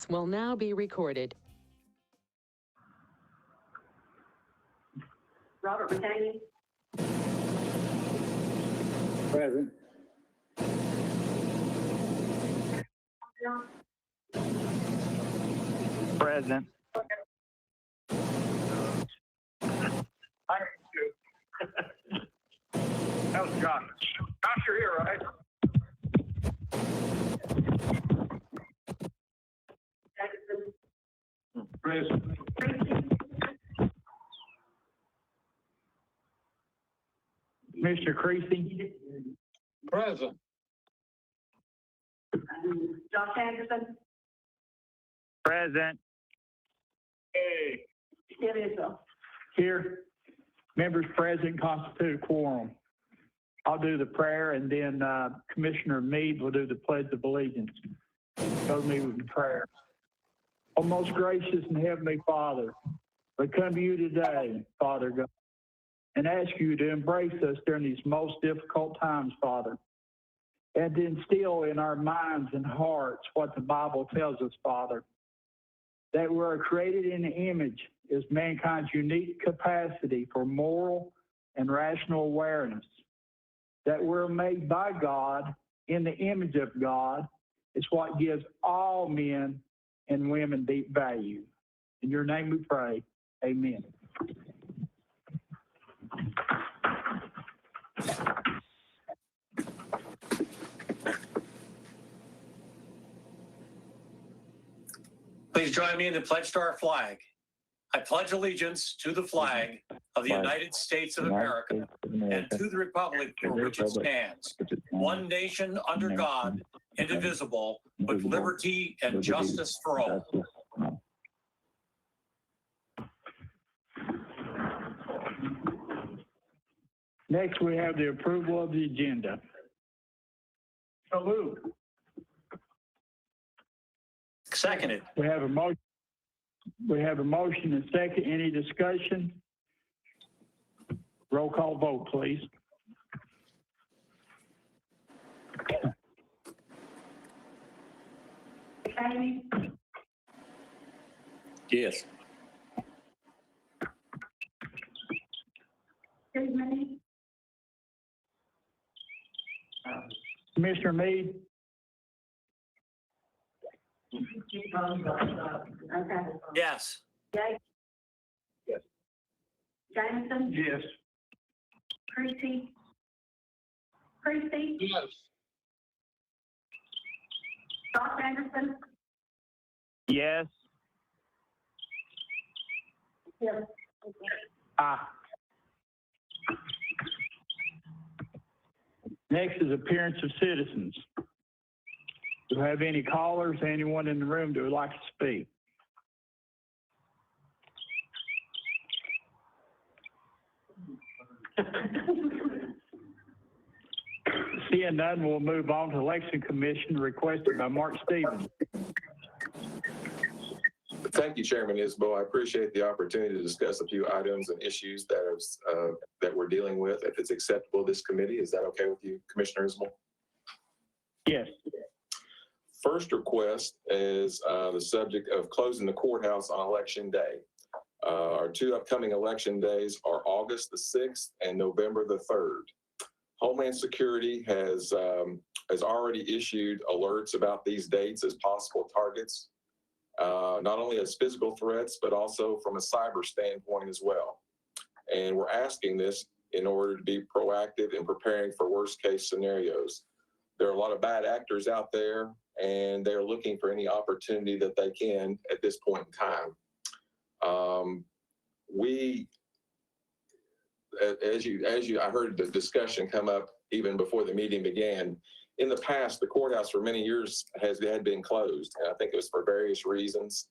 will now be recorded. Robert McCaney. Present. Present. That was Josh. Josh, you're here, right? Present. Mr. Creasy. Present. Josh Anderson. Present. Hey. Steve Isbell. Here. Members present constitute a quorum. I'll do the prayer, and then Commissioner Meade will do the Pledge of Allegiance. Go to me with the prayer. Oh, most gracious and heavenly Father, we come to you today, Father God, and ask you to embrace us during these most difficult times, Father, and to instill in our minds and hearts what the Bible tells us, Father, that we're created in the image is mankind's unique capacity for moral and rational awareness, that we're made by God in the image of God is what gives all men and women deep value. In your name we pray, amen. Please join me in the pledge to our flag. I pledge allegiance to the flag of the United States of America and to the republic for which it stands, one nation under God, indivisible, with liberty and justice for all. Next, we have the approval of the agenda. So moved. Seconded. We have a motion. We have a motion and second. Any discussion? Roll call vote, please. McCaney. Yes. Goodman. Commissioner Meade? Okay. Yes. Jay. Yes. Jameson. Yes. Creasy. Creasy. Yes. Josh Anderson. Yes. Yes. Next is appearance of citizens. Do we have any callers, anyone in the room that would like to speak? Seeing none, we'll move on to election commission requested by Mark Stevens. Thank you, Chairman Isbell. I appreciate the opportunity to discuss a few items and issues that we're dealing with. If it's acceptable to this committee, is that okay with you, Commissioner Isbell? Yes. First request is the subject of closing the courthouse on Election Day. Our two upcoming election days are August the 6th and November the 3rd. Homeland Security has already issued alerts about these dates as possible targets, not only as physical threats, but also from a cyber standpoint as well. And we're asking this in order to be proactive in preparing for worst case scenarios. There are a lot of bad actors out there, and they're looking for any opportunity that they can at this point in time. I heard the discussion come up even before the meeting began. In the past, the courthouse for many years had been closed, and I think it was for various reasons,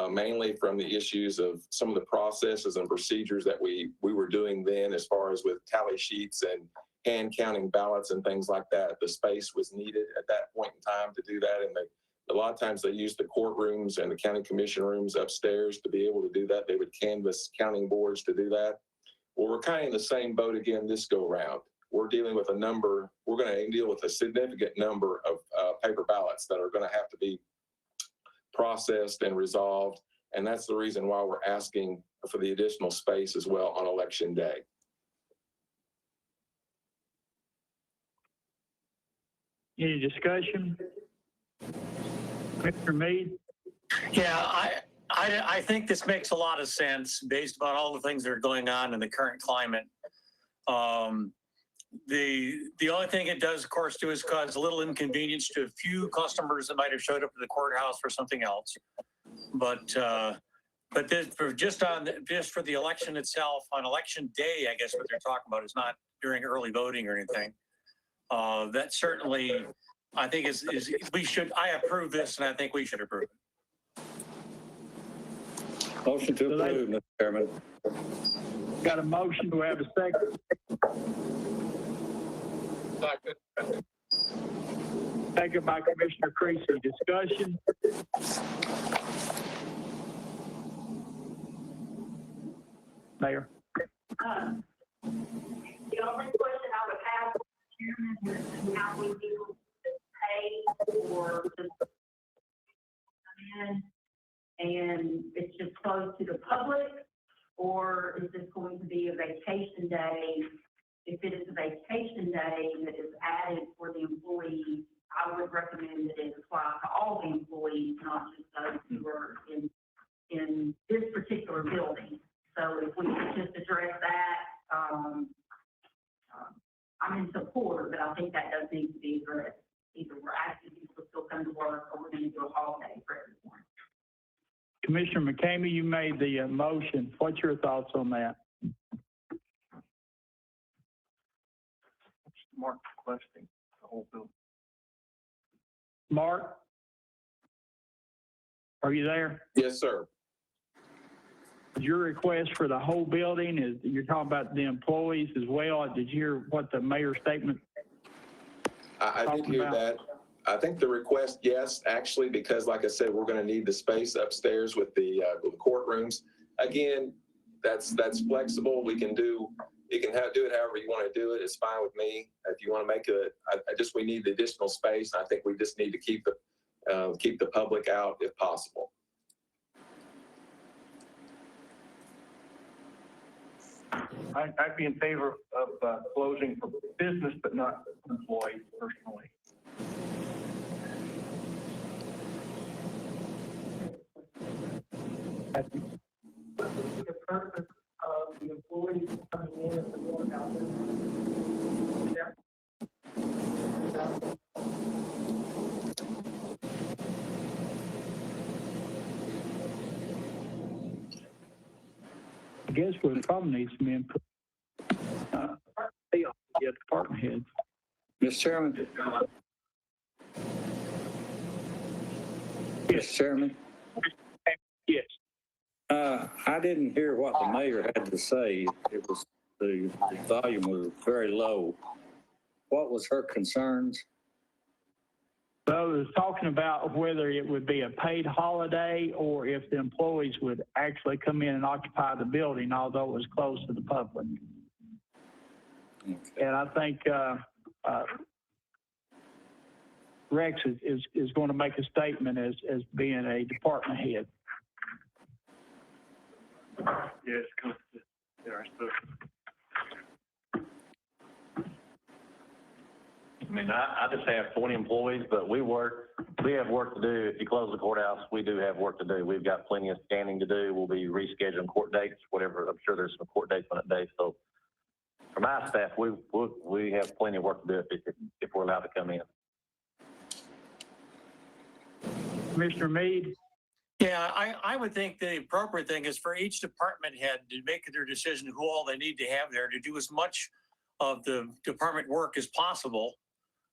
mainly from the issues of some of the processes and procedures that we were doing then, as far as with tally sheets and hand counting ballots and things like that. The space was needed at that point in time to do that, and a lot of times they used the courtrooms and the county commission rooms upstairs to be able to do that. They would canvass counting boards to do that. Well, we're kind of in the same boat again this go around. We're dealing with we're going to deal with a significant number of paper ballots that are going to have to be processed and resolved. And that's the reason why we're asking for the additional space as well on election day. Any discussion? Mr. Mead? Yeah, I think this makes a lot of sense based upon all the things that are going on in the current climate. The only thing it does, of course, do is cause a little inconvenience to a few customers that might have showed up at the courthouse for something else. But this, just for the election itself, on election day, I guess what they're talking about is not during early voting or anything. That certainly, I think I approve this, and I think we should approve it. Motion to approve, Mr. Chairman. Got a motion, do we have a second? Second. Second by Commissioner Creasy. Discussion? Mayor? The only question I would have, Chairman, is how many people pay for the come in, and it's just closed to the public, or is this going to be a vacation day? If it is a vacation day that is added for the employees, I would recommend that it apply to all the employees, not just those who are in this particular building. So if we could just address that, I'm in support, but I think that does need to be addressed. Either we're asking people to still come to work, or we're going to do a holiday for everyone. Commissioner McCamey, you made the motion. What's your thoughts on that? Mark requesting the whole building. Mark? Are you there? Yes, sir. Your request for the whole building is, you're talking about the employees as well. Did you hear what the mayor's statement? I did hear that. I think the request, yes, actually, because like I said, we're going to need the space upstairs with the courtrooms. Again, that's flexible. We can do it however you want to do it. It's fine with me. If you want to make it, we need the additional space. I think we just need to keep the public out if possible. I'd be in favor of closing for business, but not employees personally. The purpose of the employees coming in at the courthouse. I guess we probably need some input. Yeah, department heads. Mr. Chairman. Mr. Chairman. Yes. I didn't hear what the mayor had to say. It was the volume was very low. What was her concerns? Well, it was talking about whether it would be a paid holiday or if the employees would actually come in and occupy the building, although it was closed to the public. Okay. And I think Rex is going to make a statement as being a department head. Yes, there, I suppose. I mean, I just have 20 employees, but we have work to do. If you close the courthouse, we do have work to do. We've got plenty of scanning to do. We'll be rescheduling court dates, whatever. I'm sure there's some court dates on that day. So for my staff, we have plenty of work to do if we're allowed to come in. Commissioner Mead? Yeah, I would think the appropriate thing is for each department head to make their decision who all they need to have there to do as much of the department work as possible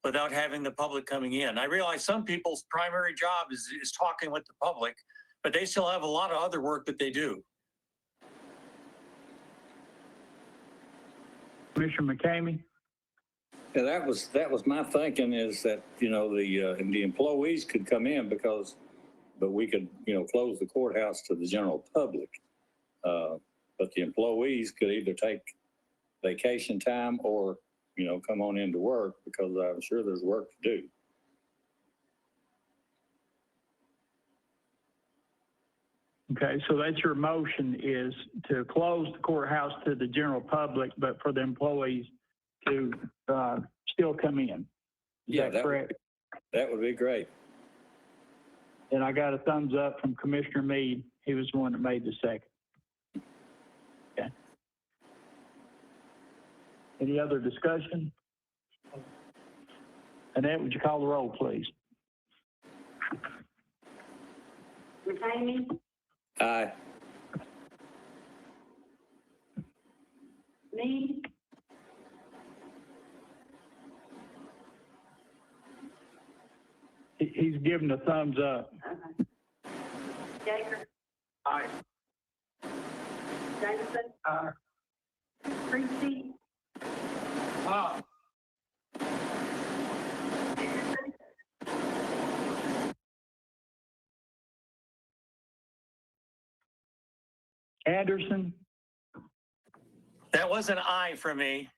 without having the public coming in. I realize some people's primary job is talking with the public, but they still have a lot of other work that they do. Commissioner McCamey? Yeah, that was my thinking, is that, the employees could come in but we could, close the courthouse to the general public. But the employees could either take vacation time or, come on into work, because I'm sure there's work to do. Okay, so that's your motion, is to close the courthouse to the general public, but for the employees to still come in. Is Yeah, that correct? That would be great. And I got a thumbs up from Commissioner Mead. He was the one that made the second. Okay. Any other discussion? Annette, would you call the roll, please? McCamey, Aye. Mead, He's giving a thumbs up. Jager, Aye. Davidson, Aye. Christie, Aye. Anderson, Anderson? That was an aye for me.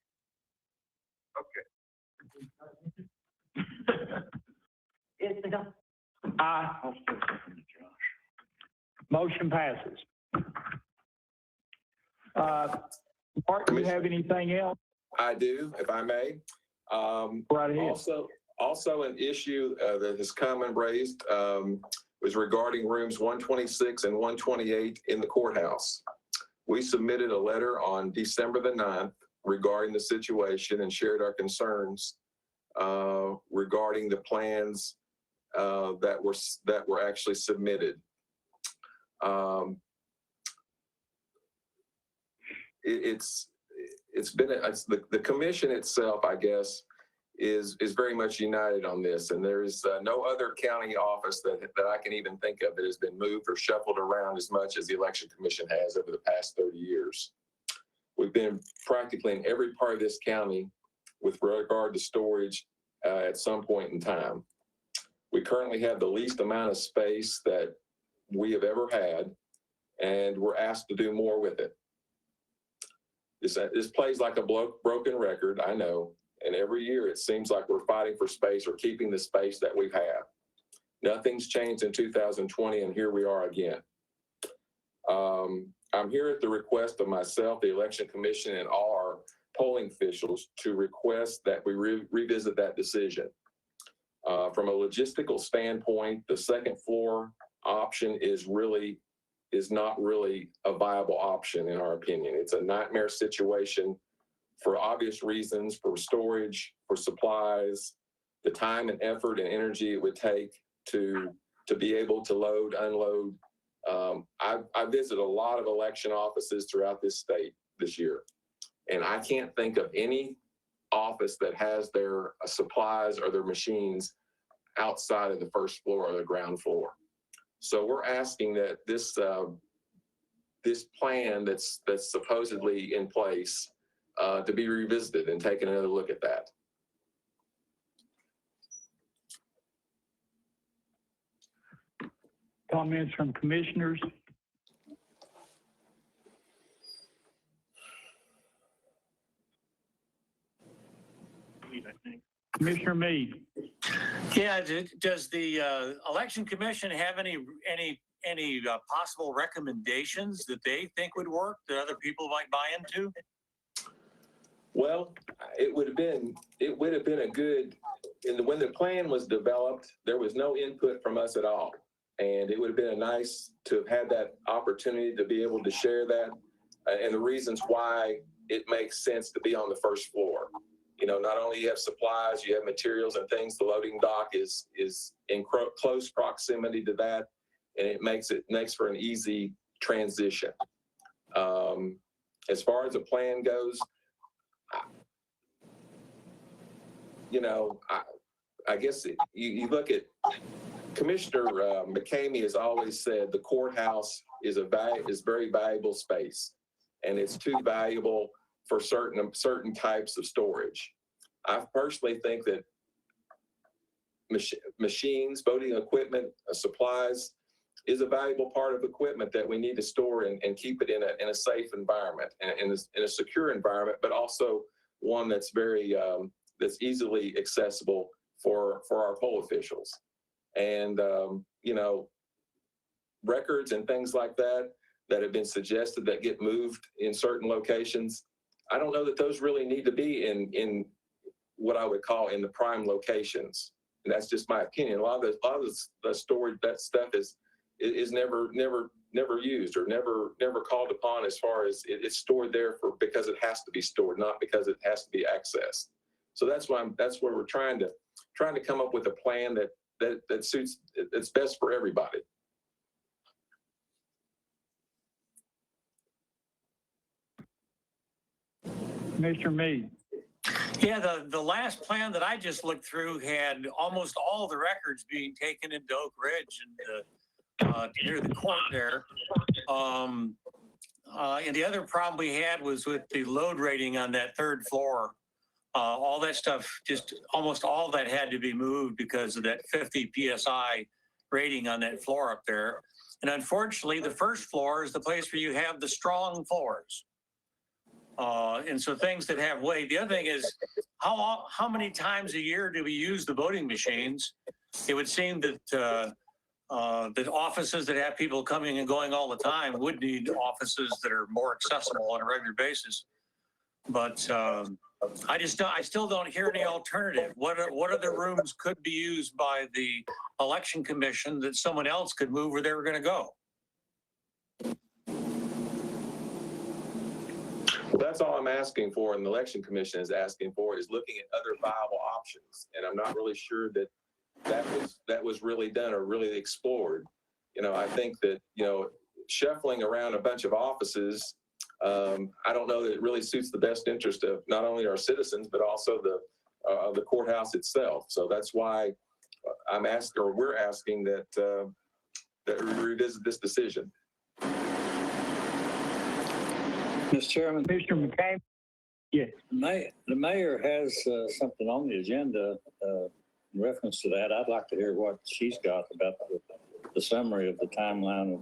Isabel. Aye. Motion passes. Mark, do you have anything else? I do, if I may. Right ahead. Also an issue that has come and raised was regarding rooms 126 and 128 in the courthouse. We submitted a letter on December the 9th regarding the situation and shared our concerns regarding the plans that were actually submitted. The commission itself, I guess, is very much united on this, and there is no other county office that I can even think of that has been moved or shuffled around as much as the election commission has over the past 30 years. We've been practically in every part of this county with regard to storage at some point in time. We currently have the least amount of space that we have ever had, and we're asked to do more with it. This plays like a broken record, I know, and every year it seems like we're fighting for space or keeping the space that we have. Nothing's changed in 2020, and here we are again. I'm here at the request of myself, the Election Commission, and all our polling officials to request that we revisit that decision. From a logistical standpoint, the second floor option is not really a viable option in our opinion. It's a nightmare situation for obvious reasons, for storage, for supplies, the time and effort and energy it would take to be able to load, unload. I visited a lot of election offices throughout this state this year, and I can't think of any office that has their supplies or their machines outside of the first floor or the ground floor. So we're asking that this plan that's supposedly in place to be revisited and taking another look at that. Comments from commissioners? Commissioner Mead? Yeah, does the election commission have any possible recommendations that they think would work that other people might buy into? Well, it would have been a good, when the plan was developed, there was no input from us at all. And it would have been nice to have had that opportunity to be able to share that and the reasons why it makes sense to be on the first floor. You know, not only you have supplies, you have materials and things. The loading dock is in close proximity to that, and it makes for an easy transition. As far as the plan goes, I guess you look at Commissioner McCamey has always said the courthouse is very valuable space, and it's too valuable for certain types of storage. I personally think that machines, voting equipment, supplies is a valuable part of equipment that we need to store and keep it in a safe environment and in a secure environment, but also one that's that's easily accessible for our poll officials. And records and things like that that have been suggested that get moved in certain locations. I don't know that those really need to be in what I would call in the prime locations. And that's just my opinion. A lot of the storage, that stuff is never used or never called upon, as far as it's stored there because it has to be stored, not because it has to be accessed. So that's where we're trying to come up with a plan that suits, that's best for everybody. Mr. Meade. Yeah, the last plan that I just looked through had almost all the records being taken into Oak Ridge and near the court there. And the other problem we had was with the load rating on that third floor. All that stuff, just almost all that had to be moved because of that 50 PSI rating on that floor up there. And unfortunately, the first floor is the place where you have the strong floors. And so things that have weight. The other thing is, how many times a year do we use the voting machines? It would seem that the offices that have people coming and going all the time would need offices that are more accessible on a regular basis. But I still don't hear any alternative. What other rooms could be used by the election commission that someone else could move where they were going to go? Well, that's all I'm asking for, and the election commission is asking for, is looking at other viable options. And I'm not really sure that was really done or really explored. I think that, shuffling around a bunch of offices, I don't know that it really suits the best interest of not only our citizens, but also the courthouse itself. So that's why we're asking that we revisit this decision. Mr. Chairman, Mr. McCain? Yes. the mayor has something on the agenda in reference to that. I'd like to hear what she's got about the summary of the timeline of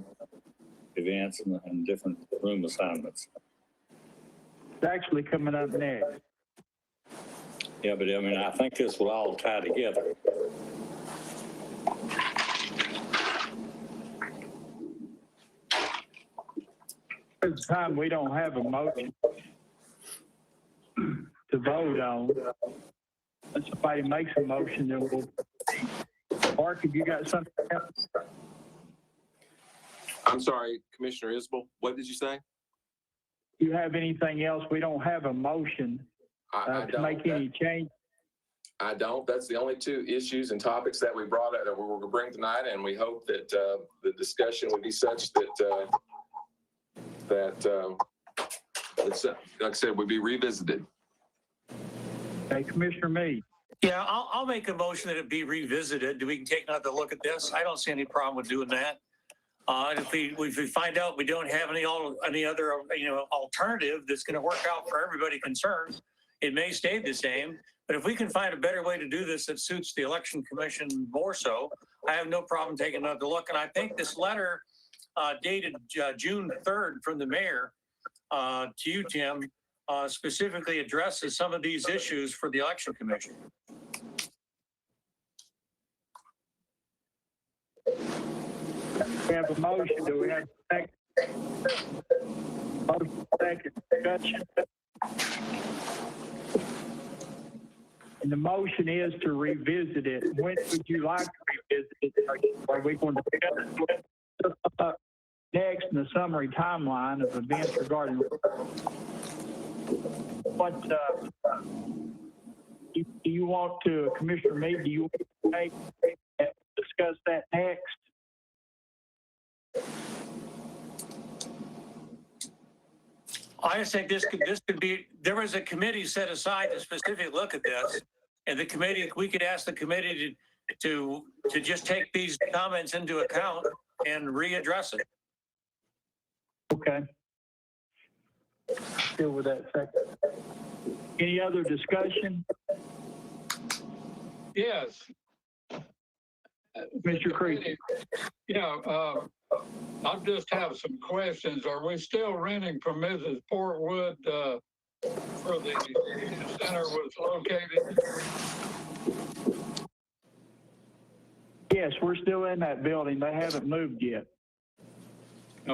events and different room assignments. It's actually coming up next. Yeah, but I think this will all tie together. At the time, we don't have a motion to vote on. When somebody makes a motion, then we'll. Mark, have you got something else? I'm sorry, Commissioner Isbell, what did you say? Do you have anything else? We don't have a motion I to don't. make any change. I don't. That's the only two issues and topics that we brought up that we were going to bring tonight, and we hope that the discussion would be such that it's, like I said, would be revisited. Okay, Commissioner Meade. Yeah, I'll make a motion that it be revisited. We can take another look at this. I don't see any problem with doing that. If we find out we don't have any other alternative that's going to work out for everybody concerned, it may stay the same. But if we can find a better way to do this that suits the election commission more so, I have no problem taking another look. And I think this letter dated June 3rd from the mayor to you, Tim, specifically addresses some of these issues for the election commission. We have a motion. Do we have a second? Motion, second discussion. And the motion is to revisit it. When would you like to revisit it? Are we going to discuss next in the summary timeline of events regarding what do you want to, Commissioner Meade, do you want to discuss that next? I just think this could be, there was a committee set aside to specifically look at this. And the committee, we could ask the committee to just take these comments into account and readdress it. Okay. Deal with that second. Any other discussion? Yes. Mr. Creed. Yeah, I just have some questions. Are we still renting from Mrs. Portwood where the center was located? Yes, we're still in that building. They haven't moved yet.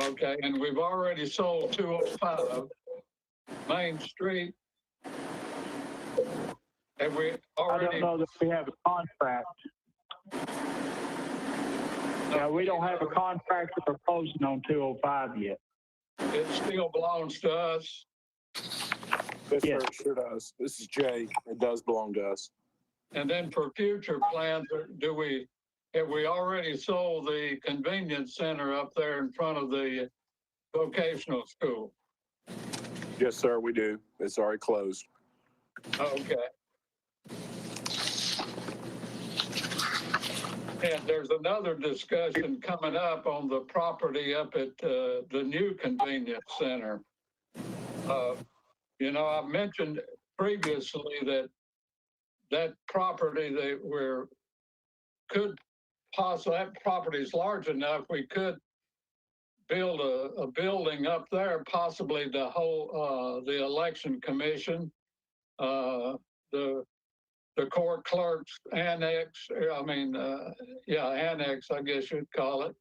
Okay, and we've already sold 205 Main Street. Have we I already? don't know that we have a contract. Yeah, we don't have a contract for closing on 205 yet. It still belongs to us. Yes, Yes. sir, it sure does. This is Jay. It does belong to us. And then for future plans, have we already sold the convenience center up there in front of the vocational school? Yes, sir, we do. It's already closed. Okay. And there's another discussion coming up on the property up at the new convenience center. You know, I mentioned previously that property that that property is large enough, we could build a building up there, possibly to hold the election commission, the court clerk's annex, annex, I guess you'd call it,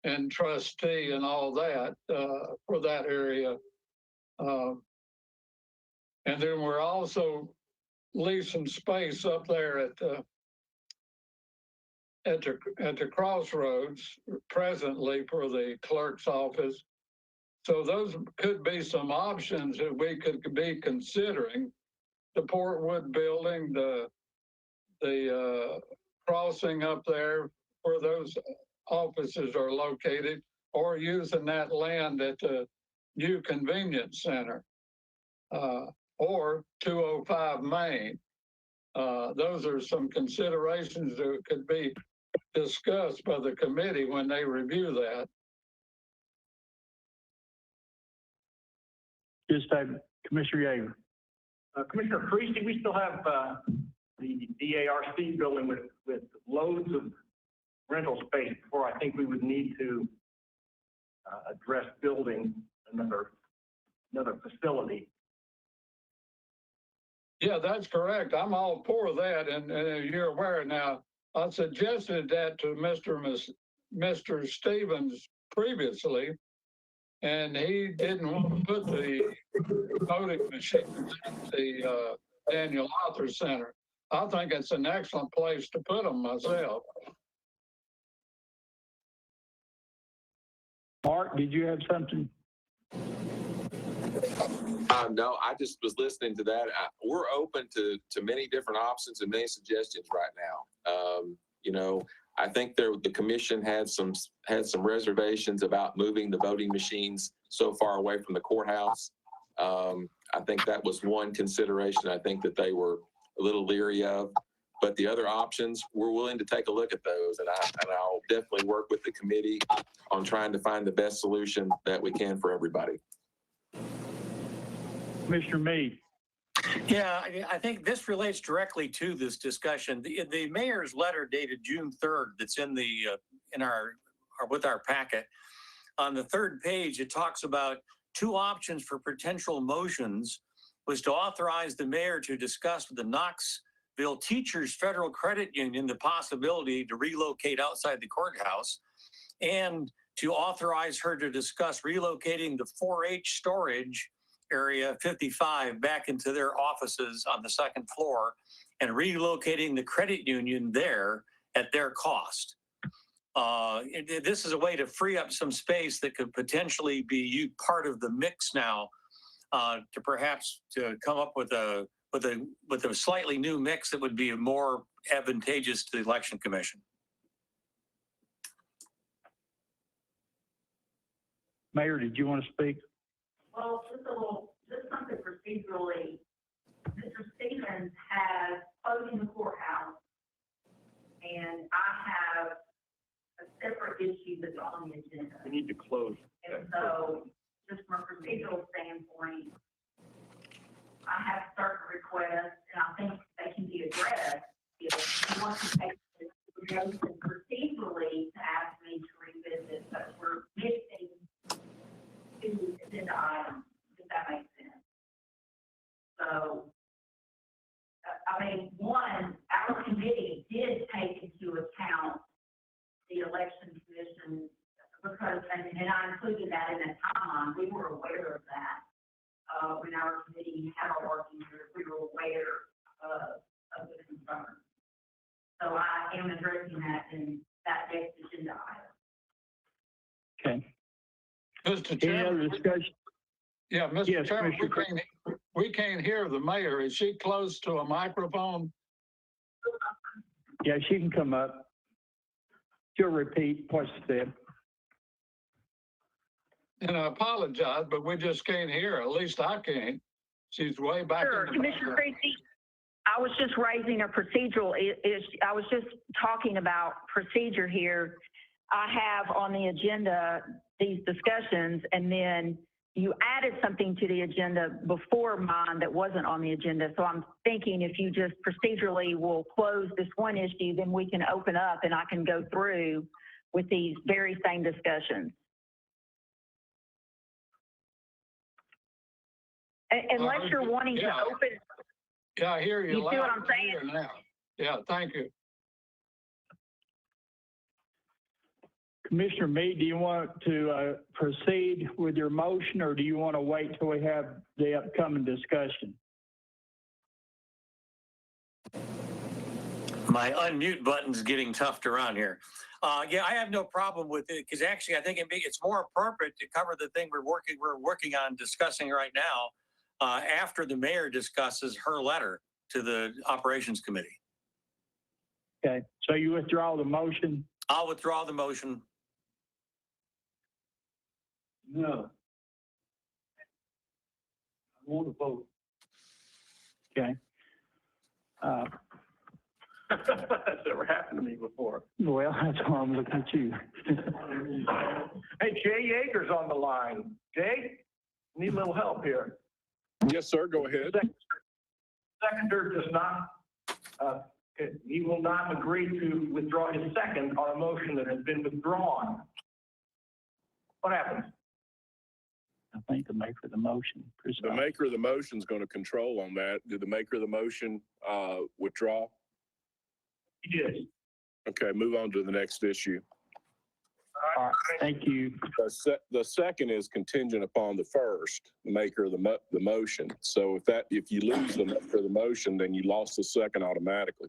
and trustee and all that for that area. And then we're also leasing space up there at the crossroads presently for the clerk's office. So those could be some options that we could be considering. The Portwood building, the crossing up there where those offices are located, or using that land at the new convenience center, or 205 Main. Those are some considerations that could be discussed by the committee when they review that. Just Commissioner Yeager. Commissioner Priestley, we still have the DARC building with loads of rental space before I think we would need to address building another facility. Yeah, that's correct. I'm all for that, and you're aware now. I suggested that to Mr. Stevens previously, and he didn't want to put the voting machines at the Daniel Arthur Center. I think it's an excellent place to put them myself. Mark, did you have something? No, I just was listening to that. We're open to many different options and many suggestions right now. You know, I think the commission had some reservations about moving the voting machines so far away from the courthouse. I think that was one consideration I think that they were a little leery of. But the other options, we're willing to take a look at those, and I'll definitely work with the committee on trying to find the best solution that we can for everybody. Commissioner Meade. Yeah, I think this relates directly to this discussion. The mayor's letter dated June 3rd that's in with our packet. On the third page, it talks about two options for potential motions was to authorize the mayor to discuss with the Knoxville Teachers Federal Credit Union the possibility to relocate outside the courthouse, and to authorize her to discuss relocating the 4-H storage area 55 back into their offices on the second floor and relocating the credit union there at their cost. This is a way to free up some space that could potentially be part of the mix now, to perhaps to come up with a slightly new mix that would be more advantageous to the election commission. Mayor, did you want to speak? Well, just something procedurally. Mr. Stevens has closing the courthouse, and I have a separate issue that's on the agenda. We need to close. And so, just from a procedural standpoint, I have certain requests, and I think they can be addressed if you want to take the motion procedurally to ask me to revisit, but we're mixing two agenda items, if that makes sense. So, I mean, one, our committee did take into account the election commission because, and and I included that in the timeline. We were aware of that. When our committee had our working group, we were aware of the concern. So I am addressing that in that next agenda item. Okay. Mr. Any other Chairman, discussion? yeah, Mr. Yes, Chairman, Commissioner we can't hear the mayor. Is she close to a microphone? Yeah, she can come up. She'll repeat what she said. And I apologize, but we just can't hear her. At least I can't. She's way back. Sure, in the Commissioner background. Tracy, I was just raising a procedural issue. I was just talking about procedure here. I have on the agenda these discussions, and then you added something to the agenda before mine that wasn't on the agenda. So I'm thinking if you just procedurally will close this one issue, then we can open up and I can go through with these very same discussions. Unless you're wanting to Yeah. open, Yeah, I hear you. You see what loud I'm and saying? clear now. Yeah, thank you. Commissioner Meade, do you want to proceed with your motion, or do you want to wait till we have the upcoming discussion? My unmute button's getting tough around here. Yeah, I have no problem with it because actually I think it's more appropriate to cover the thing we're working on discussing right now after the mayor discusses her letter to the operations committee. Okay, so you withdraw the motion? I'll withdraw the motion. No. I want to vote. Okay. That's never happened to me before. Well, that's why I'm looking at you. Hey, Jay Yeager's on the line. Jay, need a little help here. Yes, sir, go ahead. Seconder does not, he will not agree to withdraw his second on a motion that has been withdrawn. What happens? I think the maker of the motion. The maker of the motion is going to control on that. Did the maker of the motion withdraw? He did. Okay, move on to the next issue. All right, thank you. The second is contingent upon the first, the maker of the motion. So if you lose the maker of the motion, then you lost the second automatically.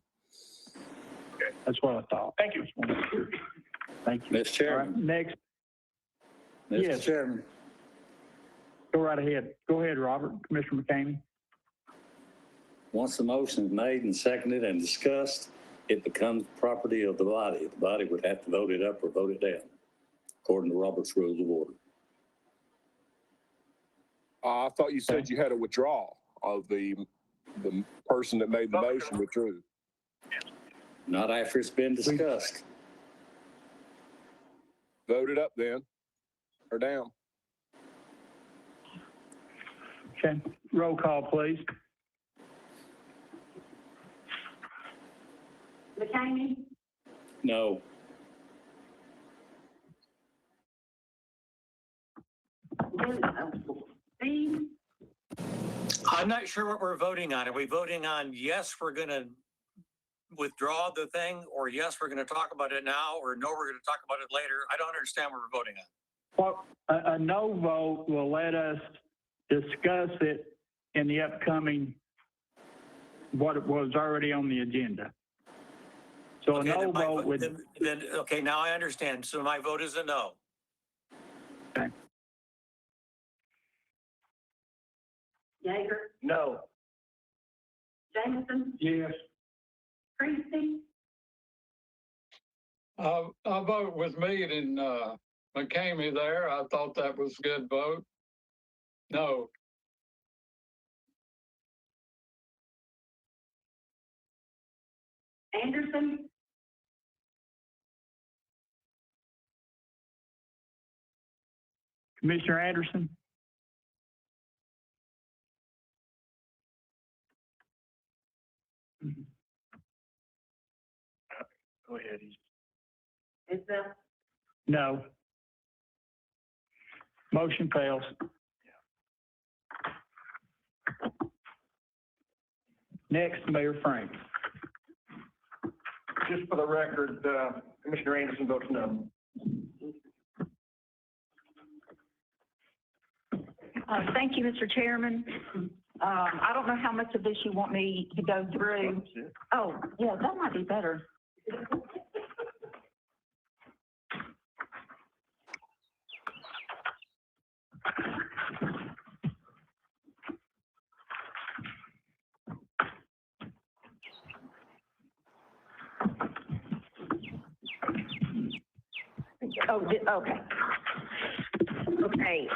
That's what I thought. Thank you. Thank you. Mr. All right, Chairman. next, Mr. Yes. Chairman. go right ahead. Go ahead, Robert. Commissioner McCamey. Once the motion is made and seconded and discussed, it becomes property of the body. The body would have to vote it up or vote it down, according to Robert's Rules of Order. I thought you said you had a withdrawal of the person that made the motion withdrew. Not after it's been discussed. Vote it up then, or down. Okay, roll call, please. McCamey, No. Steve, I'm not sure what we're voting on. Are we voting on yes, we're going to withdraw the thing, or yes, we're going to talk about it now, or no, we're going to talk about it later? I don't understand what we're voting on. Well, a no vote will let us discuss it in the upcoming, what was already on the agenda. So Okay, a no then my vote would, then, okay, now I understand. So my vote is a no. Yeager, No. Jameson, Yes. Christie, I'll vote with Meade and McCamey there. I thought that was a good vote. No. Anderson, Commissioner Anderson? Go ahead. Isbell, No. Motion fails. Next, Mayor Frank. Just for the record, Commissioner Anderson votes no. Thank you, Mr. Chairman. I don't know how much of this you want me to go through. Oh, yeah, that might be better. Okay. Okay,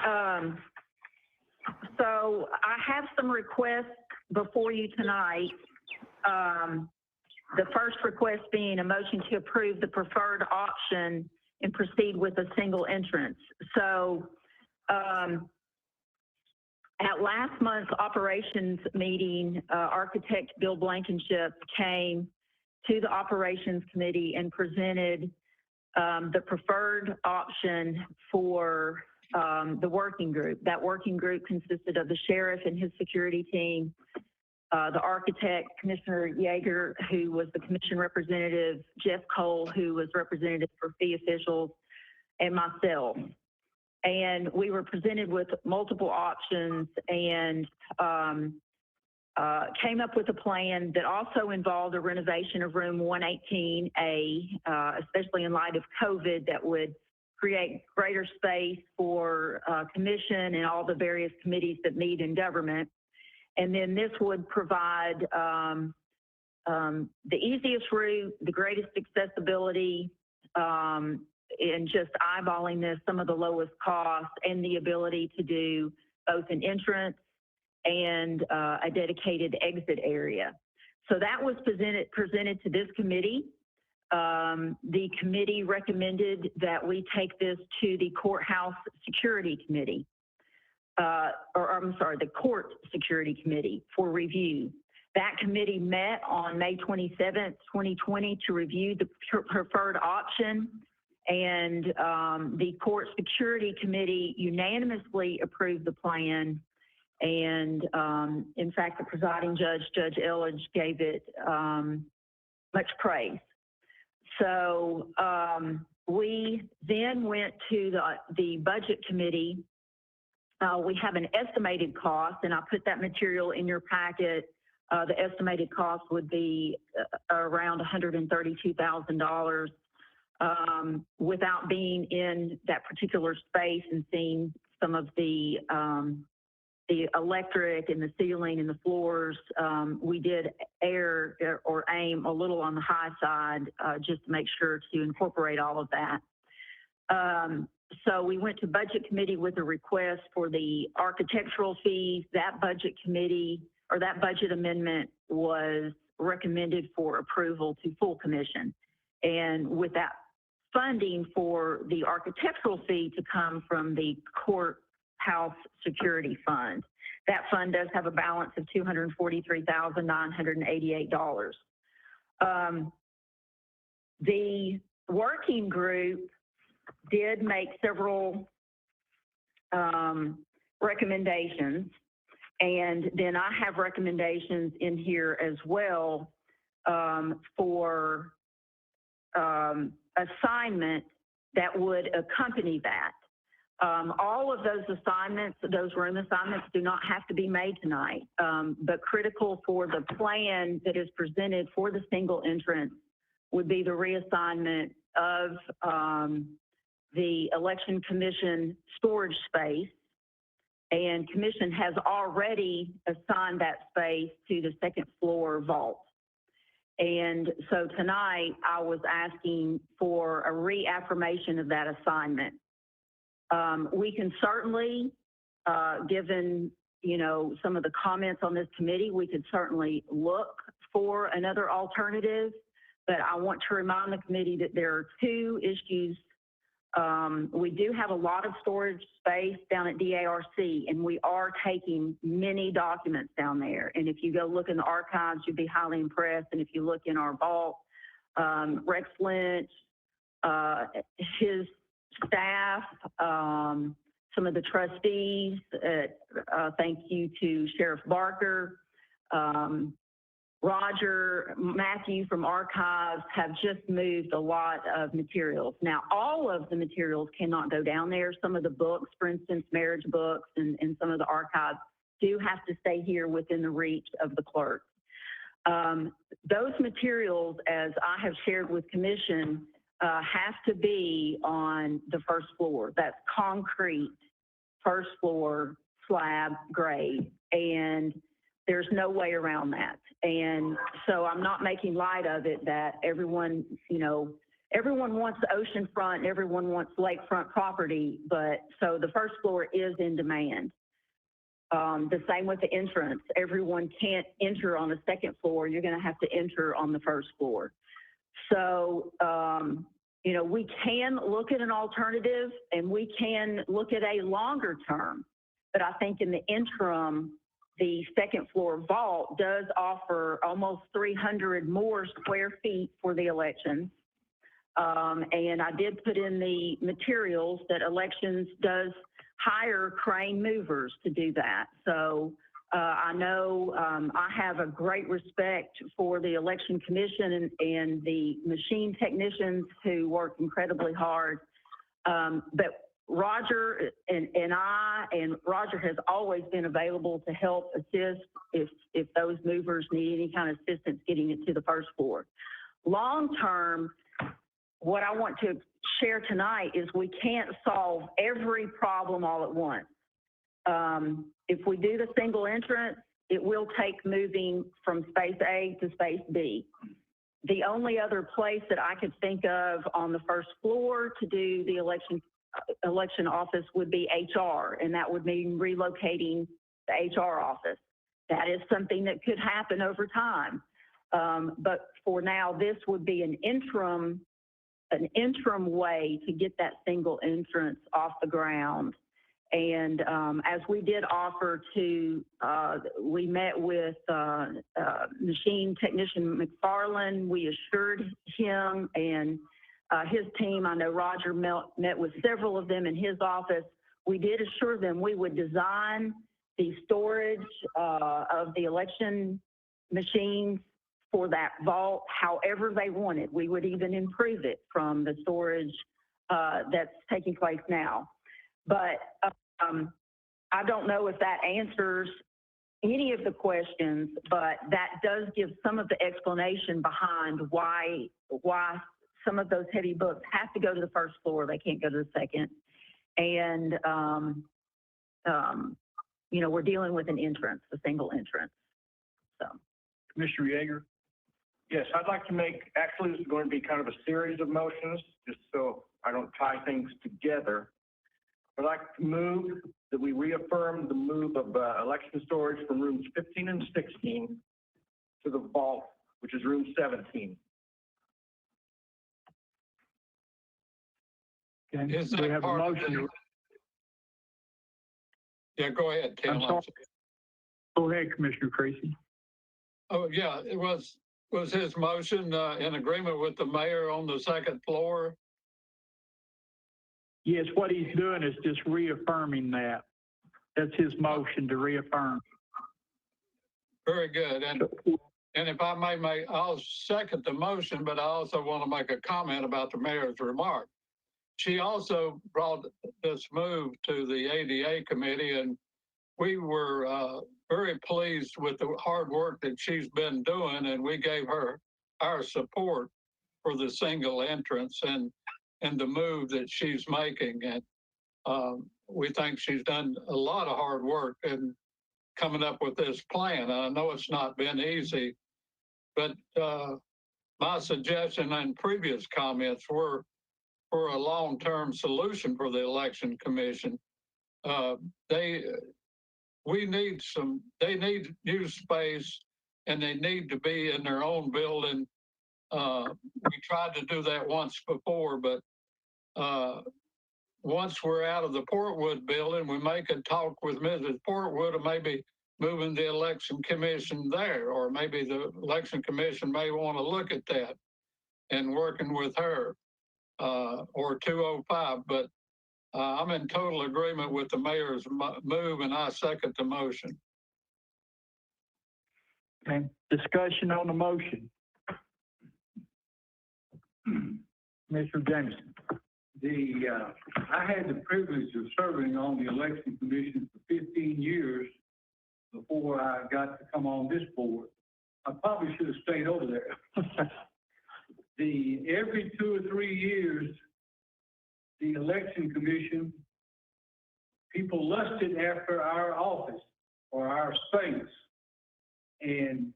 so I have some requests before you tonight. The first request being a motion to approve the preferred option and proceed with a single entrance. So, at last month's operations meeting, architect Bill Blankenship came to the operations committee and presented the preferred option for the working group. That working group consisted of the sheriff and his security team, the architect, Commissioner Yeager, who was the commission representative, Jeff Cole, who was representative for fee officials, and myself. And we were presented with multiple options and came up with a plan that also involved a renovation of room 118A, especially in light of COVID, that would create greater space for commission and all the various committees that meet in government. And then this would provide the easiest route, the greatest accessibility, and just eyeballing this, some of the lowest cost, and the ability to do both an entrance and a dedicated exit area. So that was presented to this committee. The committee recommended that we take this to the Courthouse Security Committee, the Court Security Committee for review. That committee met on May 27th, 2020 to review the preferred option, and the Court Security Committee unanimously approved the plan. And in fact, the presiding judge, Judge Elledge, gave it much praise. So we then went to the Budget Committee. We have an estimated cost, and I put that material in your packet. The estimated cost would be around $132,000 without being in that particular space and seeing some of the electric and the ceiling and the floors. We did err or aim a little on the high side just to make sure to incorporate all of that. So we went to Budget Committee with a request for the architectural fees. That Budget Committee, or that budget amendment, was recommended for approval to full commission. And with that funding for the architectural fee to come from the Courthouse Security Fund. That fund does have a balance of $243,988. The working group did make several recommendations, and then I have recommendations in here as well for assignment that would accompany that. All of those assignments, those room assignments, do not have to be made tonight, but critical for the plan that is presented for the single entrance would be the reassignment of the Election Commission storage space, and Commission has already assigned that space to the second floor vault. And so tonight I was asking for a reaffirmation of that assignment. We can certainly, given, you know, some of the comments on this committee, we could certainly look for another alternative, but I want to remind the committee that there are two issues. We do have a lot of storage space down at DARC, and we are taking many documents down there. And if you go look in the archives, you'd be highly impressed. And if you look in our vault, Rex Lynch, his staff, some of the trustees, thank you to Sheriff Barker, Roger, Matthew from Archives have just moved a lot of materials. Now, all of the materials cannot go down there. Some of the books, for instance, marriage books and some of the archives do have to stay here within the reach of the clerk. Those materials, as I have shared with Commission, have to be on the first floor. That's concrete, first floor, slab grade, and there's no way around that. And so I'm not making light of it that everyone, you know, everyone wants oceanfront and everyone wants lakefront property, but so the first floor is in demand. The same with the entrance. Everyone can't enter on the second floor. You're going to have to enter on the first floor. So, you know, we can look at an alternative and we can look at a longer term, but I think in the interim, the second floor vault does offer almost 300 more square feet for the elections. And I did put in the materials that elections does hire crane movers to do that. So I know I have a great respect for the Election Commission and the machine technicians who work incredibly hard. But Roger and Roger has always been available to help assist if those movers need any kind of assistance getting it to the first floor. Long term, what I want to share tonight is we can't solve every problem all at once. If we do the single entrance, it will take moving from space A to space B. The only other place that I could think of on the first floor to do the election office would be HR, and that would mean relocating the HR office. That is something that could happen over time. But for now, this would be an interim way to get that single entrance off the ground. And as we did offer to, we met with machine technician McFarland. We assured him and his team, I know Roger met with several of them in his office. We did assure them we would design the storage of the election machines for that vault however they wanted. We would even improve it from the storage that's taking place now. But I don't know if that answers any of the questions, but that does give some of the explanation behind why some of those heavy books have to go to the first floor. They can't go to the second. And, you know, we're dealing with an entrance, a single entrance. So, Commissioner Yeager? Yes, I'd like to make, actually, this is going to be kind of a series of motions, just so I don't tie things together. I'd like to move that we reaffirm the move of election storage from rooms 15 and 16 to the vault, which is room 17. Okay. Is We that have a part of motion. the- Yeah, go ahead, Tim. I'm sorry. Go ahead, Commissioner Creasy. Oh, yeah, it was his motion in agreement with the mayor on the second floor? Yes, what he's doing is just reaffirming that. That's his motion to reaffirm. Very good. And if I may, I'll second the motion, but I also want to make a comment about the mayor's remark. She also brought this move to the ADA committee, and we were very pleased with the hard work that she's been doing, and we gave her our support for the single entrance and the move that she's making. And we think she's done a lot of hard work in coming up with this plan. I know it's not been easy, but my suggestion and previous comments were for a long-term solution for the Election Commission. They need new space, and they need to be in their own building. We tried to do that once before, but once we're out of the Portwood building, we may could talk with Mrs. Portwood or maybe moving the Election Commission there, or maybe the Election Commission may want to look at that and working with her, or 205. But I'm in total agreement with the mayor's move, and I second the motion. Okay, discussion on the motion. Mr. Jameson. I had the privilege of serving on the election commission for 15 years before I got to come on this board. I probably should have stayed over there. Every 2 or 3 years, the election commission, people lusted after our office or our space. And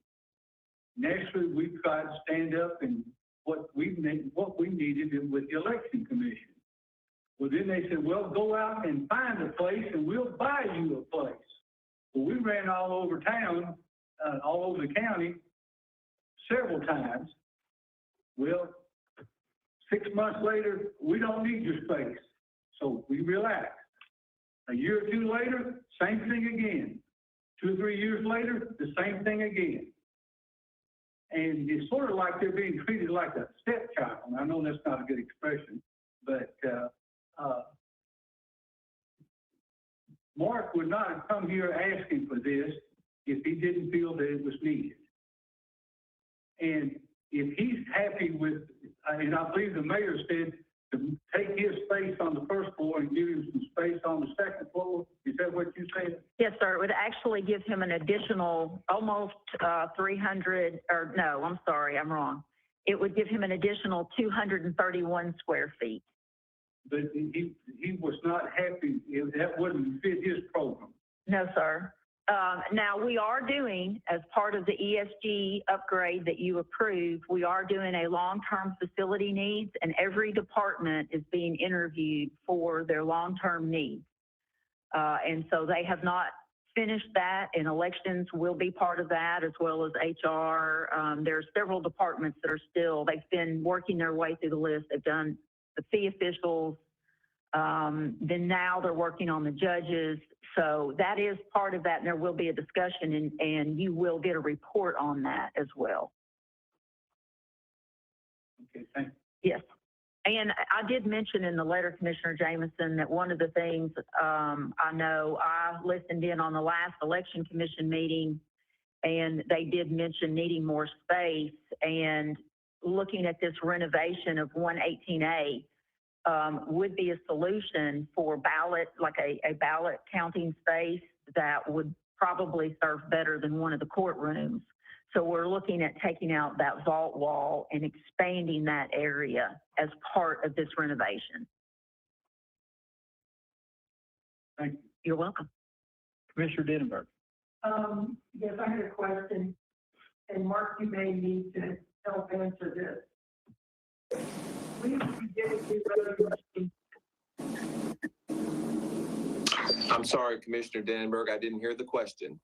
naturally, we tried to stand up and what we needed with the election commission. Well, then they said, well, go out and find a place and we'll buy you a place. Well, we ran all over town, all over the county several times. Well, 6 months later, we don't need your space. So we relaxed. A year or two later, same thing again. 2 or 3 years later, the same thing again. And it's sort of like they're being treated like a stepchild. I know that's not a good expression, but Mark would not have come here asking for this if he didn't feel that it was needed. And if he's happy with, and I believe the mayor said to take his space on the first floor and give him some space on the second floor, is that what you said? Yes, sir. It would actually give him an additional almost 300, or no, I'm sorry, I'm wrong. It would give him an additional 231 square feet. But he was not happy, that wouldn't fit his program. No, sir. Now, we are doing, as part of the ESG upgrade that you approved, we are doing a long-term facility needs, and every department is being interviewed for their long-term needs. And so they have not finished that, and elections will be part of that, as well as HR. There's several departments that are still, they've been working their way through the list. They've done the fee officials. Then now they're working on the judges. So that is part of that, and there will be a discussion, and you will get a report on that as well. Okay, thank you. Yes. And I did mention in the letter, Commissioner Jameson, that one of the things I know, I listened in on the last election commission meeting, and they did mention needing more space and looking at this renovation of 118A. Would be a solution for ballot, like a ballot counting space that would probably serve better than one of the courtrooms. So we're looking at taking out that vault wall and expanding that area as part of this renovation. Thank you. You're welcome. Commissioner Denenberg. Yes, I had a question, and Mark, you may need to help answer this. I'm sorry, Commissioner Denenberg, I didn't hear the question.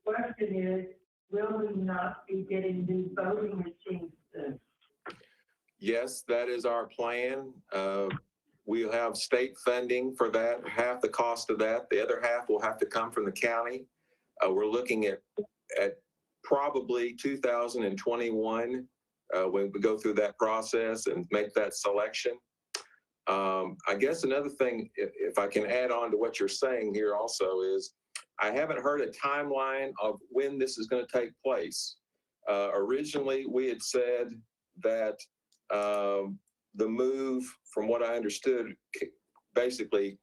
The question is, will we not be getting new voting machines soon? Yes, that is our plan. We'll have state funding for that, half the cost of that. The other half will have to come from the county. We're looking at probably 2021 when we go through that process and make that selection. I guess another thing, if I can add on to what you're saying here also, is I haven't heard a timeline of when this is going to take place. Originally, we had said that the move, from what I understood, basically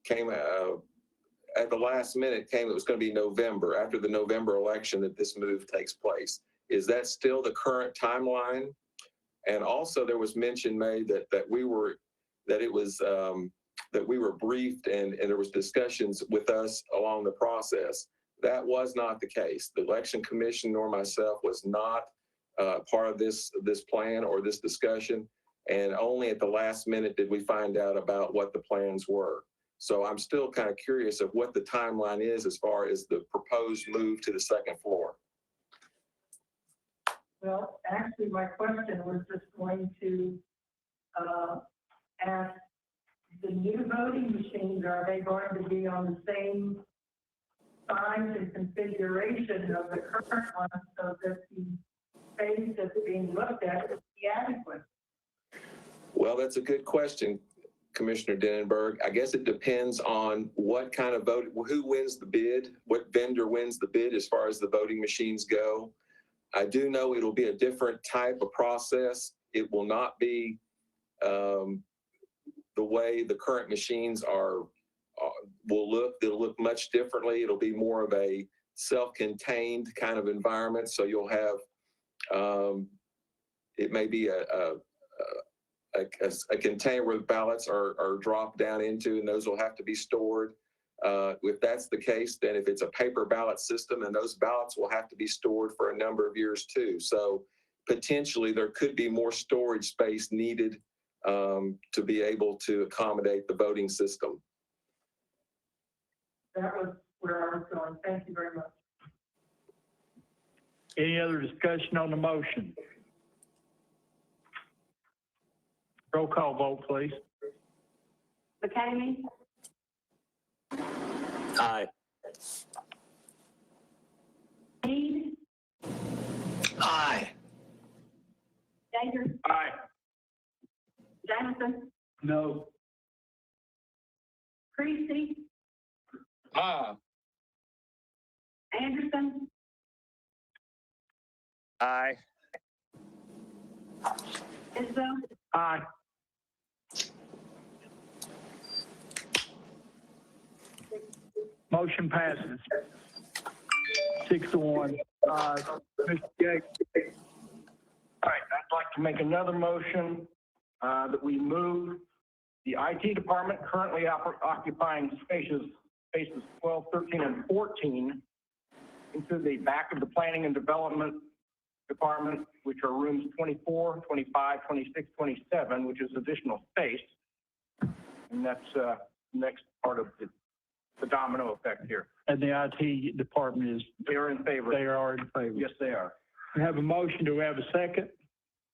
came at the last minute, it was going to be November, after the November election, that this move takes place. Is that still the current timeline? And also there was mention made that we were briefed and there was discussions with us along the process. That was not the case. The Election Commission nor myself was not part of this plan or this discussion. And only at the last minute did we find out about what the plans were. So I'm still kind of curious of what the timeline is as far as the proposed move to the second floor. Well, actually, my question was just going to ask, the new voting machines, are they going to be on the same size and configuration of the current one so that the space that's being looked at is adequate? Well, that's a good question. Commissioner Denenberg. I guess it depends on what kind of vote, who wins the bid, what vendor wins the bid as far as the voting machines go. I do know it'll be a different type of process. It will not be the way the current machines will look. They'll look much differently. It'll be more of a self-contained kind of environment. So you'll have, it may be a container where the ballots are dropped down into, and those will have to be stored. If that's the case, then if it's a paper ballot system, and those ballots will have to be stored for a number of years too. So potentially there could be more storage space needed to be able to accommodate the voting system. That was where I was going. Thank you very much. Any other discussion on the motion? Roll call vote, please. McCamey, Aye. Mead, Aye. Yeager, Aye. Jameson, No. Creasy, Aye. Anderson, Aye. Isbell, Aye. Motion passes. 6-1. Mr. Yates. All right, I'd like to make another motion that we move the IT department currently occupying spaces 12, 13, and 14 into the back of the planning and development department, which are rooms 24, 25, 26, 27, which is additional space. And that's next part of the domino effect here. And the IT department is, They are in favor. they are in favor. Yes, they are. We have a motion. Do we have a second?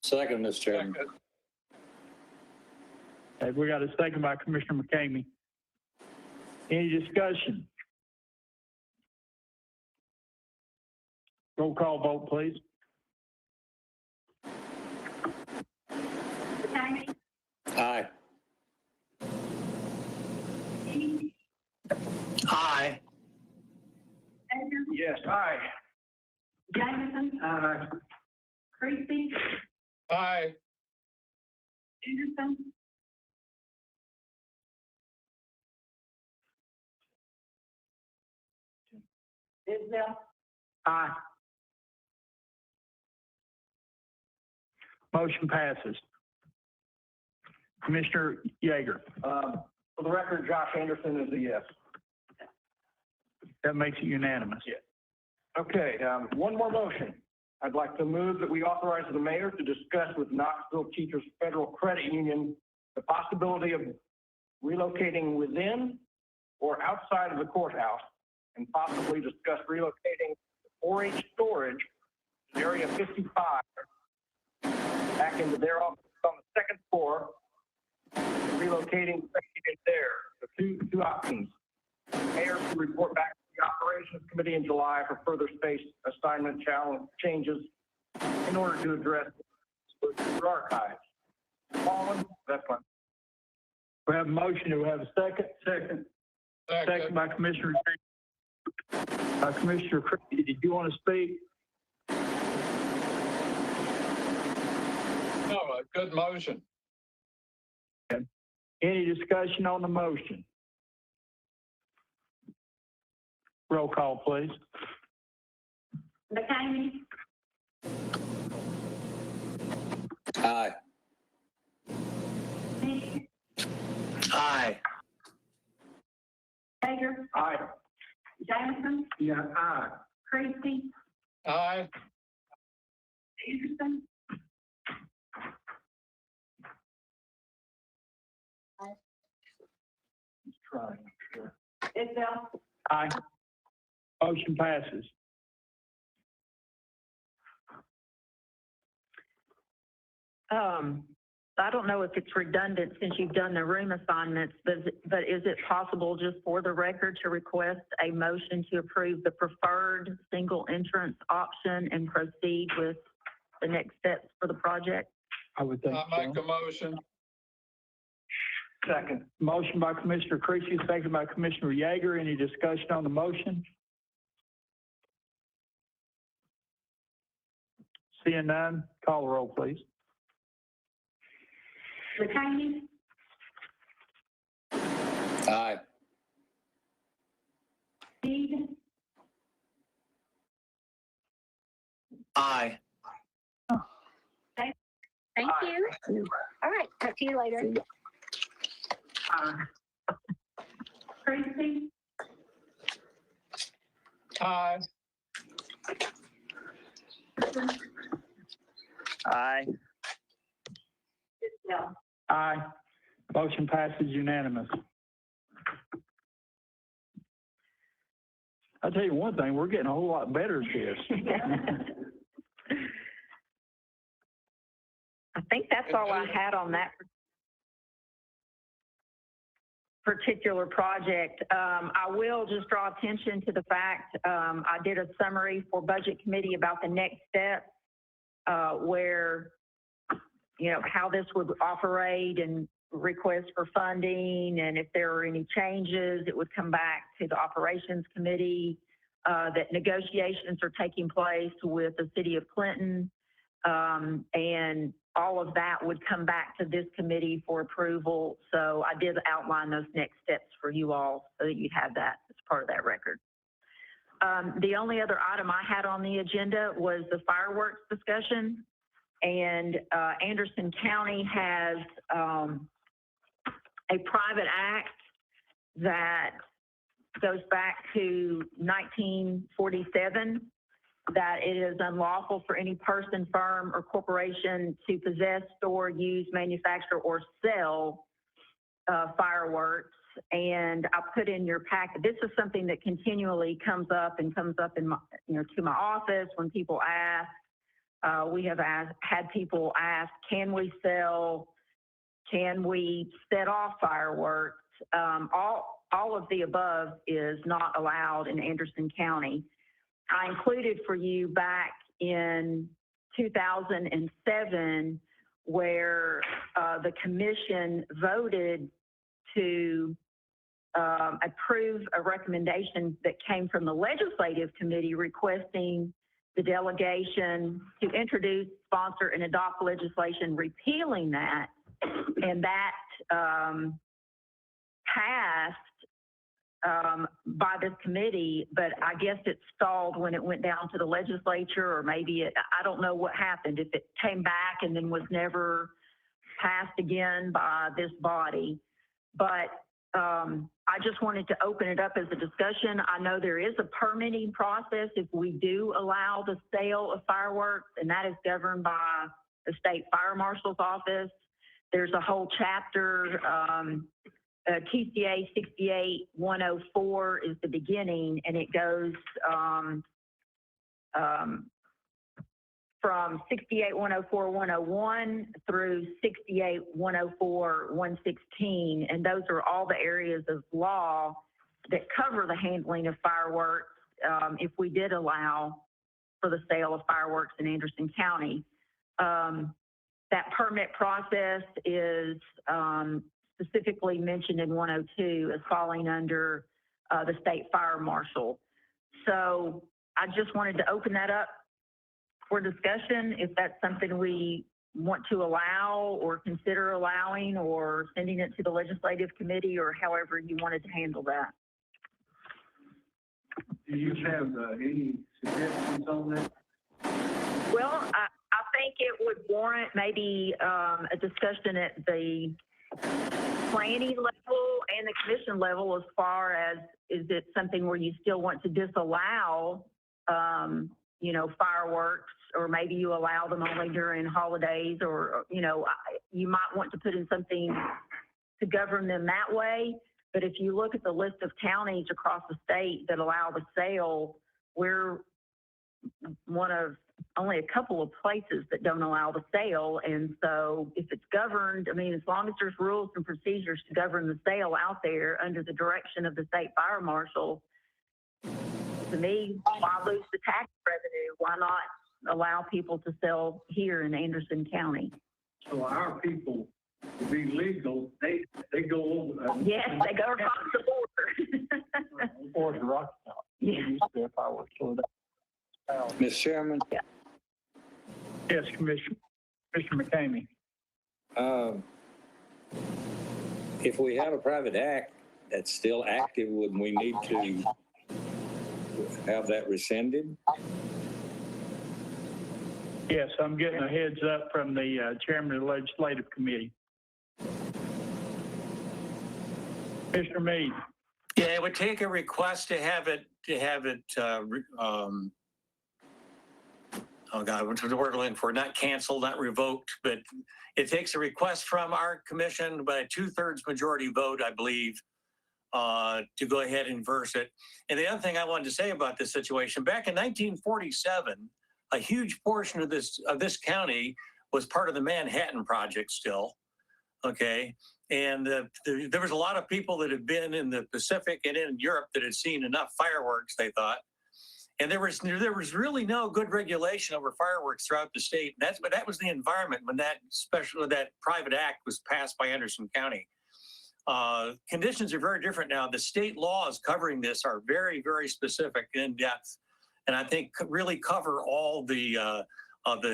Second, Mr. Chairman. Okay, we got a second by Commissioner McCamey. Any discussion? Roll call vote, please. McCamey, Aye. Mead, Aye. Yeager, Yes, aye. Jameson, Creasy, Aye. Anderson, Isbell, Aye. Motion passes. Commissioner Yeager, For the record, Josh Anderson is a yes. that makes it unanimous. Okay, one more motion. I'd like to move that we authorize the mayor to discuss with Knoxville Teachers Federal Credit Union the possibility of relocating within or outside of the courthouse, and possibly discuss relocating 4-H storage in Area 55 back into their office on the second floor, relocating it there. The two options. Mayor to report back to the Operations Committee in July for further space assignment challenge changes in order to address the archives. Colin, that's one. We have a motion. Do we have a second? Second. Second by Commissioner. Commissioner Creasy, did you want to speak? No, a good motion. Any discussion on the motion? Roll call, please. McCamey, Aye. Mead, Aye. Yeager, Aye. Jameson, Yeah, aye. Creasy, Aye. Anderson, Trying, sure. Isbell, Aye. Motion passes. I don't know if it's redundant since you've done the room assignments, but is it possible just for the record to request a motion to approve the preferred single entrance option and proceed with the next steps for the project? I would think I make so. a motion. Second. Motion by Commissioner Creasy, second by Commissioner Yeager. Any discussion on the motion? Seeing none, call the roll, please. McCamey, Aye. Steve, Aye. Thank you. All right, talk to you later. Tracy, Aye. Aye. Tisdale. Aye. Motion passes unanimous. I'll tell you one thing, we're getting a whole lot better at this. I think that's all I had on that particular project. I will just draw attention to the fact, I did a summary for Budget Committee about the next step, where, you know, how this would operate and request for funding, and if there are any changes, it would come back to the Operations Committee, that negotiations are taking place with the City of Clinton, and all of that would come back to this committee for approval. So I did outline those next steps for you all so that you'd have that as part of that record. The only other item I had on the agenda was the fireworks discussion. And Anderson County has a private act that goes back to 1947, that it is unlawful for any person, firm, or corporation to possess, store, use, manufacture, or sell fireworks. And I put in your packet, this is something that continually comes up in my, to my office when people ask. We have had people ask, can we sell, can we set off fireworks? All of the above is not allowed in Anderson County. I included for you back in 2007 where the commission voted to approve a recommendation that came from the Legislative Committee requesting the delegation to introduce, sponsor, and adopt legislation repealing that. And that passed by this committee, but I guess it stalled when it went down to the legislature, or maybe I don't know what happened, if it came back and then was never passed again by this body. But I just wanted to open it up as a discussion. I know there is a permitting process if we do allow the sale of fireworks, and that is governed by the state fire marshal's office. There's a whole chapter, TCA 68104 is the beginning, and it goes from 68104-101 through 68104-116, and those are all the areas of law that cover the handling of fireworks if we did allow for the sale of fireworks in Anderson County. That permit process is specifically mentioned in 102 as falling under the state fire marshal. So I just wanted to open that up for discussion, if that's something we want to allow or consider allowing, or sending it to the Legislative Committee, or however you wanted to handle that. Do you have any suggestions on that? Well, I think it would warrant maybe a discussion at the planning level and the commission level, as far as, is it something where you still want to disallow, fireworks, or maybe you allow them only during holidays, or, you might want to put in something to govern them that way. But if you look at the list of counties across the state that allow the sale, we're one of only a couple of places that don't allow the sale. And so if it's governed, as long as there's rules and procedures to govern the sale out there under the direction of the state fire marshal, to me, why lose the tax revenue? Why not allow people to sell here in Anderson County? So our people to be legal, they go over. Yes, they go across the border. Or the Rocky Top. Yeah. It used to be a fireworks show that. Mr. Chairman, Yes, Commissioner McCamey. if we have a private act that's still active, wouldn't we need to have that rescinded? Yes, I'm getting a heads up from the chairman of the legislative committee. Commissioner Meade. Yeah, it would take a request to have it, oh God, what's the word I'm looking for? Not canceled, not revoked, but it takes a request from our commission by a 2/3 majority vote, I believe, to go ahead and verse it. And the other thing I wanted to say about this situation, back in 1947, a huge portion of this county was part of the Manhattan Project still, okay? And there was a lot of people that had been in the Pacific and in Europe that had seen enough fireworks, they thought. And there was really no good regulation over fireworks throughout the state. That was the environment when that private act was passed by Anderson County. Conditions are very different now. The state laws covering this are very, very specific and in depth, and I think really cover all the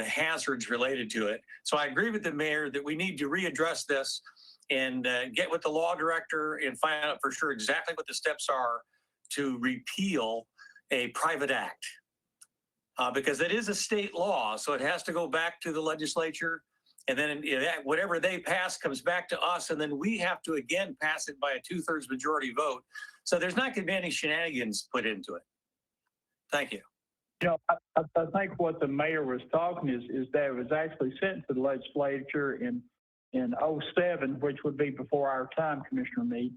hazards related to it. So I agree with the mayor that we need to readdress this and get with the law director and find out for sure exactly what the steps are to repeal a private act. Because it is a state law, so it has to go back to the legislature, and then whatever they pass comes back to us, and then we have to again pass it by a 2/3 majority vote. So there's not going to be any shenanigans put into it. Thank you. You know, I think what the mayor was talking is that it was actually sent to the legislature in 07, which would be before our time, Commissioner Meade.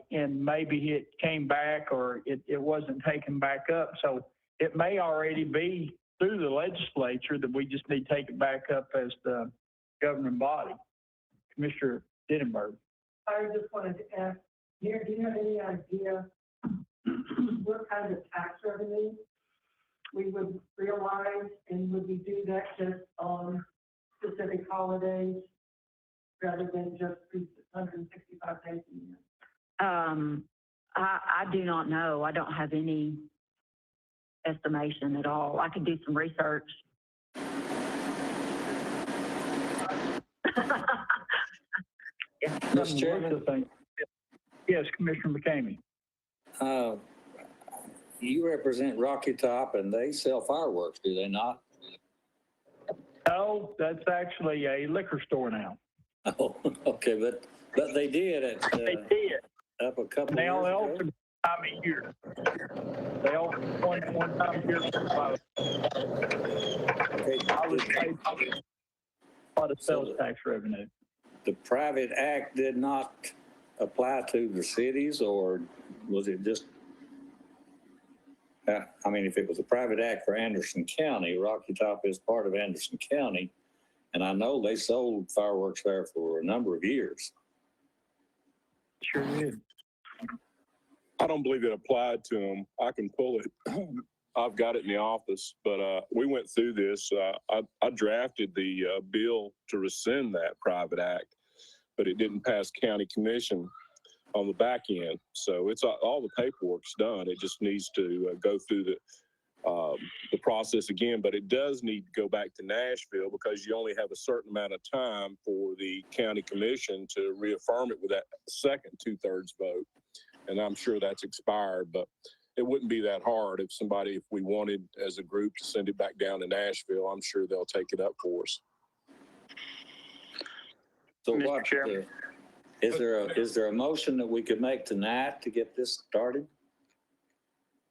And maybe it came back or it wasn't taken back up. So it may already be through the legislature that we just need to take it back up as the governing body. Commissioner Dittenberg. I just wanted to ask, do you have any idea what kind of tax revenue we would realize, and would we do that just on specific holidays rather than just 365 days a year? I do not know. I don't have any estimation at all. I could do some research. Mr. Chairman? Yes, Commissioner McCamey. You represent Rocky Top, and they sell fireworks, do they not? No, that's actually a liquor store now. Oh, okay, but they did at They did. up a couple They years only ago. open time a year. They open one time a year. Okay, I would say a lot of sales tax revenue. the private act did not apply to the cities, or was it just? I mean, if it was a private act for Anderson County, Rocky Top is part of Anderson County, and I know they sold fireworks there for a number of years. Sure did. I don't believe it applied to them. I can pull it. I've got it in the office, but we went through this. I drafted the bill to rescind that private act, but it didn't pass county commission on the back end. So it's all the paperwork's done. It just needs to go through the process again, but it does need to go back to Nashville because you only have a certain amount of time for the county commission to reaffirm it with that second 2/3 vote. And I'm sure that's expired, but it wouldn't be that hard if we wanted as a group to send it back down to Nashville. I'm sure they'll take it up for us. So Mr. what, Chairman. is there a motion that we could make tonight to get this started?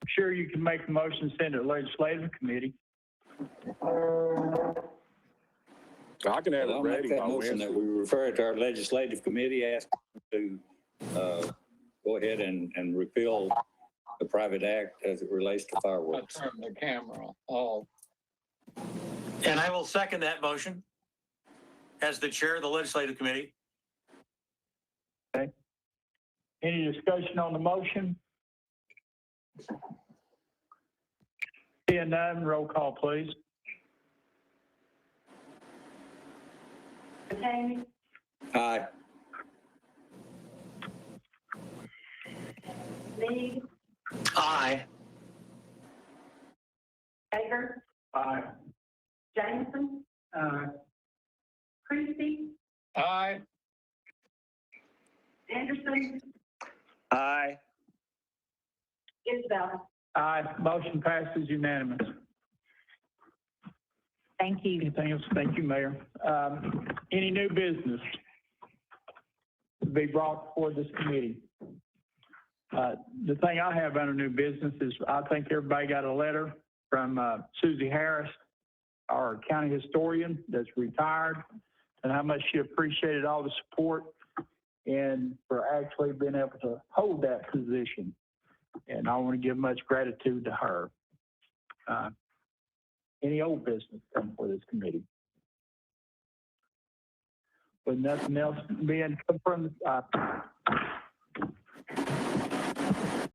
I'm sure you can make a motion, send it to legislative committee. I can have it I'll make ready that by motion that Wednesday. we refer it to our legislative committee, ask them to go ahead and repeal the private act as it relates to I fireworks. turned the camera off. And I will second that motion as the chair of the legislative committee. Any discussion on the motion? Seeing none, roll call, please. McCamey, Aye. Mead, Aye. Hager, Aye. Jameson, Christie, Aye. Anderson, Aye. Isabel. Aye. Motion passes unanimous. Thank you. Anything else? Thank you, Mayor. Any new business to be brought before this committee? The thing I have under new business is I think everybody got a letter from Susie Harris, our county historian that's retired, and how much she appreciated all the support and for actually being able to hold that position. And I want to give much gratitude to her. Any old business come for this committee? With nothing else being confirmed,